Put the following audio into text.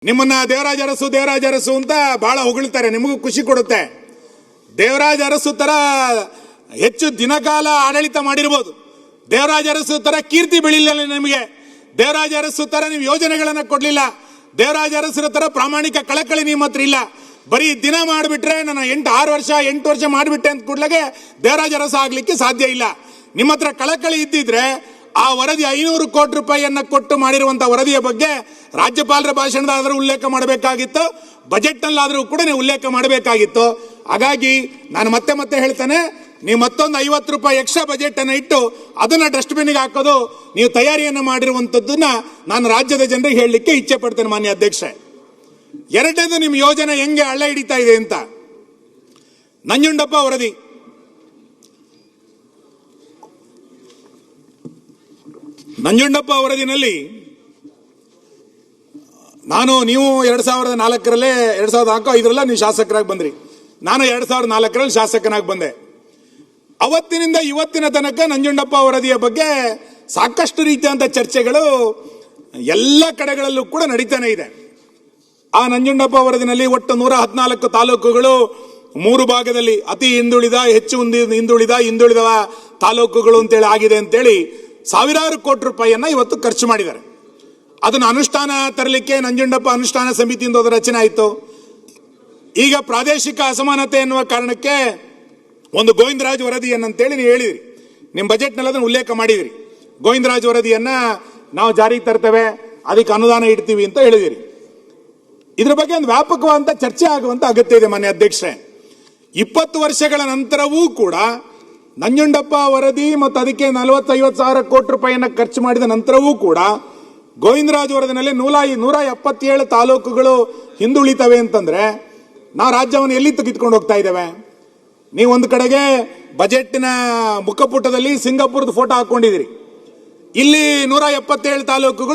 ನಿಮ್ಮನ್ನ ದೇವರಾಜ ಅರಸು ಅಂತ ಬಹಳ ಹೊಗಳ್ತಾರೆ, ನಿಮಗೂ ಖುಷಿ ಕೊಡುತ್ತೆ. ದೇವರಾಜ ಅರಸು ತರ ಹೆಚ್ಚು ದಿನಕಾಲ ಆಡಳಿತ ಮಾಡಿರ್ಬೋದು, ದೇವರಾಜ ಅರಸು ತರ ಕೀರ್ತಿ ಬೆಳಿಲಿಲ್ಲ ನಿಮಗೆ, ದೇವರಾಜ ಅರಸು ತರ ನೀವು ಯೋಜನೆಗಳನ್ನ ಕೊಡ್ಲಿಲ್ಲ, ದೇವರಾಜ ಅರಸರ ತರ ಪ್ರಾಮಾಣಿಕ ಕಳಕಳಿ ನಿಮ್ಮ ಹತ್ರ ಇಲ್ಲ. ಬರೀ ದಿನ ಮಾಡಿಬಿಟ್ರೆ ನಾನು 8 ವರ್ಷ ಮಾಡಿಬಿಟ್ಟೆ ಅಂತ ಕೂಡ್ಲಾಗೆ ದೇವರಾಜ ಅರಸು ಆಗ್ಲಿಕ್ಕೆ ಸಾಧ್ಯ ಇಲ್ಲ. ನಿಮ್ಮ ಹತ್ರ ಕಳಕಳಿ ಇದ್ದಿದ್ರೆ ಆ ವರದಿ 500 ಕೋಟಿ ರೂಪಾಯಿಯನ್ನ ಕೊಟ್ಟು ಮಾಡಿರುವಂತಹ ವರದಿಯ ಬಗ್ಗೆ ರಾಜ್ಯಪಾಲರ ಭಾಷಣದಾದ್ರೂ ಉಲ್ಲೇಖ ಮಾಡಬೇಕಾಗಿತ್ತು, ಬಜೆಟ್ ನಲ್ಲಾದ್ರೂ ಕೂಡ ನೀವು ಉಲ್ಲೇಖ ಮಾಡಬೇಕಾಗಿತ್ತು. ಹಾಗಾಗಿ ನಾನು ಮತ್ತೆ ಹೇಳ್ತಾನೆ, ನೀವು ಮತ್ತೊಂದು 50 ರೂಪಾಯಿ ಎಕ್ಸ್ಟ್ರಾ ಬಜೆಟ್ ಅನ್ನ ಇಟ್ಟು ಅದನ್ನ ಡಸ್ಟ್ಬಿನ್ಗೆ ಹಾಕೋದು ನೀವು ತಯಾರಿಯನ್ನ ಮಾಡಿರುವಂತದ್ದನ್ನ ನಾನು ರಾಜ್ಯದ ಜನರಿಗೆ ಹೇಳಲಿಕ್ಕೆ ಇಚ್ಛೆ ಪಡ್ತೇನೆ ಮಾನ್ಯ ಅಧ್ಯಕ್ಷೆ. ಎರಡನೇದು, ನಿಮ್ಮ ಯೋಜನೆ ಹೆಂಗೆ ಹಳ್ಳ ಹಿಡಿತಾ ಇದೆ ಅಂತ. ನಂಜುಂಡಪ್ಪ ವರದಿ, ನಂಜುಂಡಪ್ಪ ವರದಿನಲ್ಲಿ ನೀವು 2004 2005 ನೀವು ಶಾಸಕರಾಗಿ ಬಂದ್ರಿ, ನಾನು 2004 ಶಾಸಕನಾಗಿ ಬಂದೆ. ಅವತ್ತಿನಿಂದ ಇವತ್ತಿನ ತನಕ ನಂಜುಂಡಪ್ಪ ವರದಿಯ ಬಗ್ಗೆ ಸಾಕಷ್ಟು ರೀತಿಯಾದಂಥ ಚರ್ಚೆಗಳು ಎಲ್ಲ ಕಡೆಗಳಲ್ಲೂ ಕೂಡ ನಡೀತಾನೆ ಇದೆ. ಆ ನಂಜುಂಡಪ್ಪ ವರದಿನಲ್ಲಿ ಒಟ್ಟು 114 ತಾಲೂಕುಗಳು 3 ಭಾಗದಲ್ಲಿ ಅತಿ ಹಿಂದುಳಿದ, ಹೆಚ್ಚು ಹಿಂದುಳಿದ ತಾಲೂಕುಗಳು ಅಂತೇಳಿ ಆಗಿದೆ ಅಂತೇಳಿ ಸಾವಿರಾರು ಕೋಟಿ ರೂಪಾಯಿಯನ್ನ ಇವತ್ತು ಖರ್ಚು ಮಾಡಿದ್ದಾರೆ. ಅದನ್ನು ಅನುಷ್ಠಾನ ತರಲಿಕ್ಕೆ ನಂಜುಂಡಪ್ಪ ಅನುಷ್ಠಾನ ಸಮಿತಿಯಿಂದ ಅದರ ರಚನೆ ಆಯಿತು. ಈಗ ಪ್ರಾದೇಶಿಕ ಅಸಮಾನತೆ ಎನ್ನುವ ಕಾರಣಕ್ಕೆ ಒಂದು ಗೋವಿಂದರಾಜ್ ವರದಿಯನ್ನಂತೇಳಿ ನೀವು ಹೇಳಿದ್ರಿ, ನಿಮ್ಮ ಬಜೆಟ್ನಲ್ಲಿ ಅದನ್ನು ಉಲ್ಲೇಖ ಮಾಡಿದಿರಿ. ಗೋವಿಂದರಾಜ್ ವರದಿಯನ್ನ ನಾವು ಜಾರಿಗೆ ತರ್ತೇವೆ, ಅದಕ್ಕೆ ಅನುದಾನ ಇಡ್ತೀವಿ ಅಂತ ಹೇಳಿದಿರಿ. ಇದ್ರ ಬಗ್ಗೆ ಒಂದು ವ್ಯಾಪಕವಾದಂತ ಚರ್ಚೆ ಆಗುವಂತ ಅಗತ್ಯ ಇದೆ ಮಾನ್ಯ ಅಧ್ಯಕ್ಷರೇ. 20 ವರ್ಷಗಳ ನಂತರವೂ ಕೂಡ ನಂಜುಂಡಪ್ಪ ವರದಿ ಮತ್ತು ಅದಕ್ಕೆ 40-50 ಸಾವಿರ ಕೋಟಿ ರೂಪಾಯಿಯನ್ನ ಖರ್ಚು ಮಾಡಿದ ನಂತರವೂ ಕೂಡ ಗೋವಿಂದರಾಜ್ ವರದಿನಲ್ಲಿ 177 ತಾಲೂಕುಗಳು ಹಿಂದುಳಿತವೆ ಅಂತಂದ್ರೆ ನಾವು ರಾಜ್ಯವನ್ನು ಎಲ್ಲಿ ತೆಗೆದುಕೊಂಡು ಹೋಗ್ತಾ ಇದ್ದೇವೆ? ನೀವು ಒಂದು ಕಡೆಗೆ ಬಜೆಟ್ನ ಮುಖಪುಟದಲ್ಲಿ ಸಿಂಗಾಪುರದ ಫೋಟೋ ಹಾಕೊಂಡಿದ್ದೀರಿ, ಇಲ್ಲಿ 177 ತಾಲೂಕುಗಳು